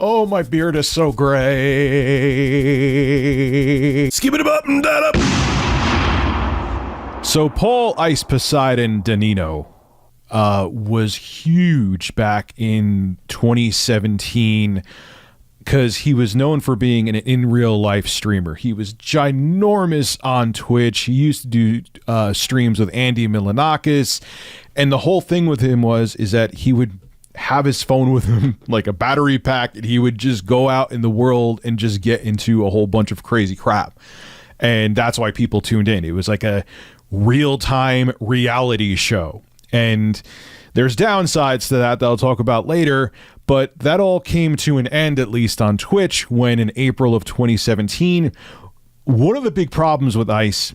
Oh, my beard is so gray. Skip it up and that up. So Paul Ice Poseidon Danino was huge back in 2017 because he was known for being an in real life streamer. He was ginormous on Twitch. He used to do streams with Andy Milonakis, and the whole thing with him is that he would have his phone with him like a battery pack, and he would just go out in the world and just get into a whole bunch of crazy crap. And that's why people tuned in. It was like a real-time reality show. And there's downsides to that I'll talk about later, but that all came to an end, at least on Twitch, when in April of 2017, one of the big problems with Ice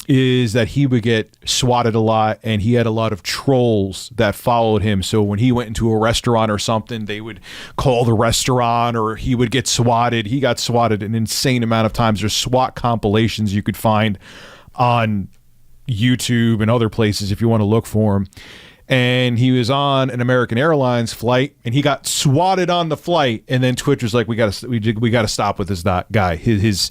is that he would get swatted a lot, and he had a lot of trolls that followed him. So when he went into a restaurant or something, they would call the restaurant, or he would get swatted. He got swatted an insane amount of times. There's SWAT compilations you could find on YouTube and other places if you want to look for him. And he was on an American Airlines flight, and he got swatted on the flight. And then Twitch was like, we got to stop with this guy. His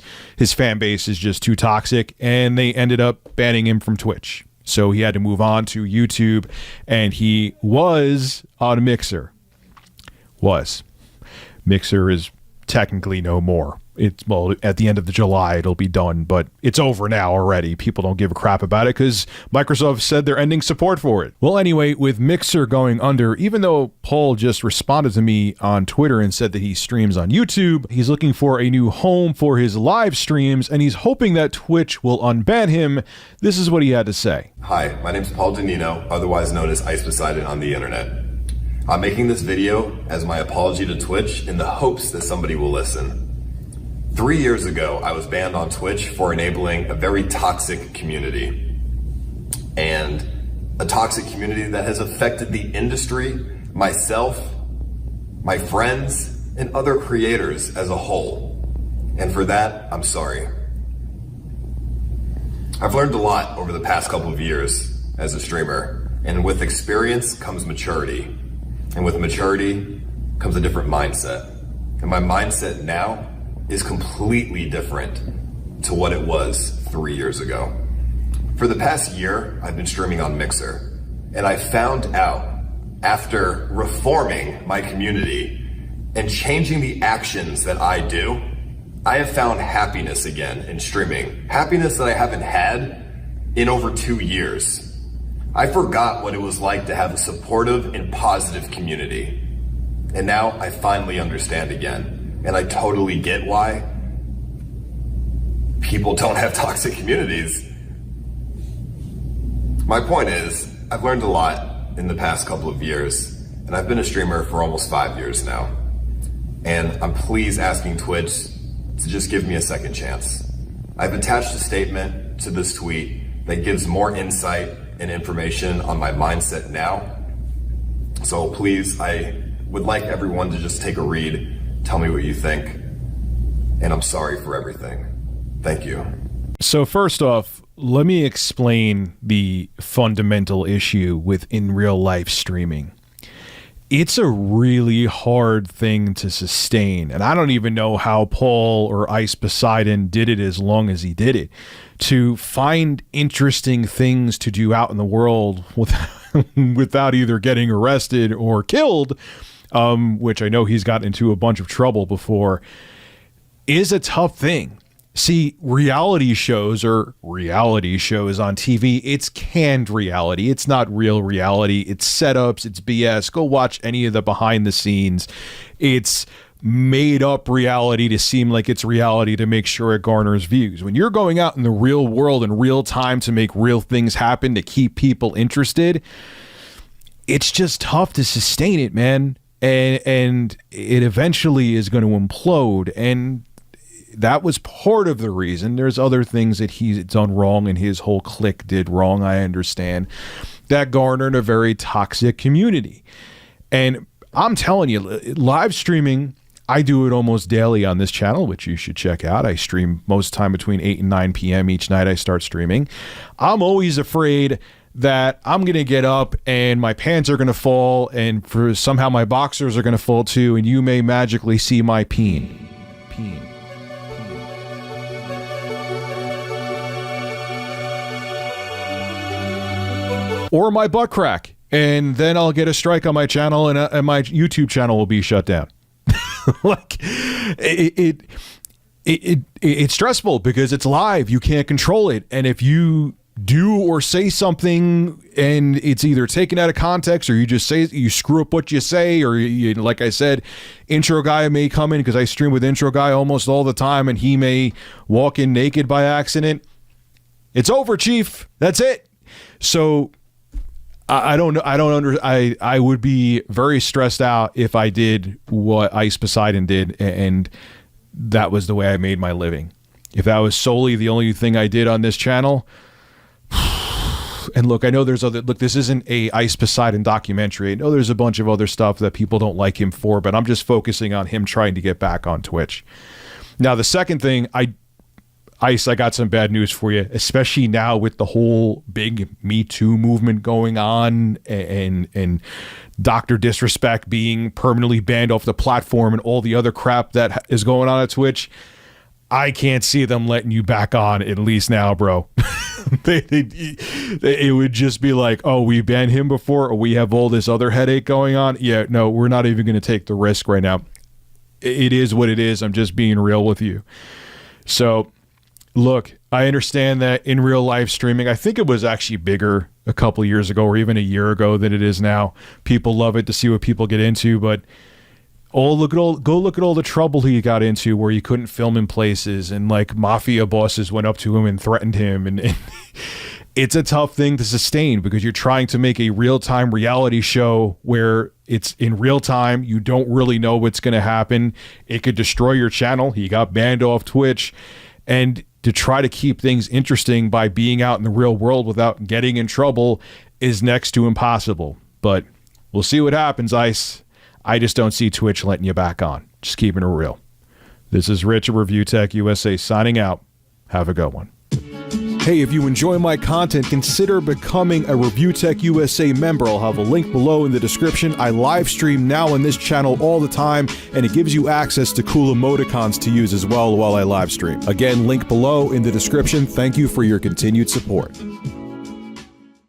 fan base is just too toxic, and they ended up banning him from Twitch. So he had to move on to YouTube, and he was on Mixer. Mixer is technically no more. Well, at the end of July, it'll be done, but it's over now already. People don't give a crap about it because Microsoft said they're ending support for it. Well, anyway, with Mixer going under, even though Paul just responded to me on Twitter and said that he streams on YouTube, he's looking for a new home for his live streams, and he's hoping that Twitch will unban him. This is what he had to say. Hi, my name's Paul Danino, otherwise known as Ice Poseidon on the internet. I'm making this video as my apology to Twitch in the hopes that somebody will listen. 3 years ago, I was banned on Twitch for enabling a very toxic community. And a toxic community that has affected the industry, myself, my friends, and other creators as a whole. And for that, I'm sorry. I've learned a lot over the past couple of years as a streamer, and with experience comes maturity. And with maturity comes a different mindset. And my mindset now is completely different to what it was 3 years ago. For the past year, I've been streaming on Mixer, and I found out after reforming my community and changing the actions that I do, I have found happiness again in streaming. Happiness that I haven't had in over 2 years. I forgot what it was like to have a supportive and positive community. And now I finally understand again. And I totally get why people don't have toxic communities. My point is, I've learned a lot in the past couple of years, and I've been a streamer for almost 5 years now. And I'm please asking Twitch to just give me a second chance. I've attached a statement to this tweet that gives more insight and information on my mindset now. So please, I would like everyone to just take a read. Tell me what you think, and I'm sorry for everything. Thank you. So first off, let me explain the fundamental issue with in real life streaming. It's a really hard thing to sustain, and I don't even know how Paul or Ice Poseidon did it as long as he did it. To find interesting things to do out in the world without either getting arrested or killed, which I know he's gotten into a bunch of trouble before, is a tough thing. See, reality shows on TV, it's canned reality. It's not real reality. It's setups, it's BS. Go watch any of the behind the scenes. It's made up reality to seem like it's reality to make sure it garners views. When you're going out in the real world in real time to make real things happen to keep people interested, it's just tough to sustain it, man. And it eventually is going to implode. And that was part of the reason. There's other things that he's done wrong and his whole clique did wrong, I understand, that garnered a very toxic community. And I'm telling you, live streaming, I do it almost daily on this channel, which you should check out. I stream most time between 8 and 9 p.m. each night I start streaming. I'm always afraid that I'm going to get up and my pants are going to fall and for somehow my boxers are going to fall too, and you may magically see my peen. Or my butt crack, and then I'll get a strike on my channel, and my YouTube channel will be shut down. Like, it's stressful because it's live. You can't control it, and if you do or say something and it's either taken out of context, or you screw up what you say, or like I said, intro guy may come in, because I stream with intro guy almost all the time, and he may walk in naked by accident. It's over, Chief. That's it. So I don't know. I would be very stressed out if I did what Ice Poseidon did, and that was the way I made my living. If that was solely the only thing I did on this channel. And look, I know there's other, look, this isn't a Ice Poseidon documentary. I know there's a bunch of other stuff that people don't like him for, but I'm just focusing on him trying to get back on Twitch. Now, the second thing, Ice, I got some bad news for you, especially now with the whole big Me Too movement going on, and Dr. Disrespect being permanently banned off the platform, and all the other crap that is going on at Twitch. I can't see them letting you back on, at least now, bro. It would just be like, oh, we banned him before, or we have all this other headache going on. Yeah, no, we're not even going to take the risk right now. It is what it is. I'm just being real with you. So, look, I understand that in real life streaming, I think it was actually bigger a couple years ago, or even a year ago, than it is now. People love it to see what people get into, but go look at all the trouble he got into, where he couldn't film in places, and like mafia bosses went up to him and threatened him, and it's a tough thing to sustain, because you're trying to make a real-time reality show where it's in real time. You don't really know what's going to happen. It could destroy your channel. He got banned off Twitch, and to try to keep things interesting by being out in the real world without getting in trouble is next to impossible. But we'll see what happens, Ice. I just don't see Twitch letting you back on. Just keeping it real. This is Rich of Review Tech USA signing out. Have a good one. Hey, if you enjoy my content, consider becoming a Review Tech USA member. I'll have a link below in the description. I live stream now on this channel all the time, and it gives you access to cool emoticons to use as well while I live stream. Again, link below in the description. Thank you for your continued support.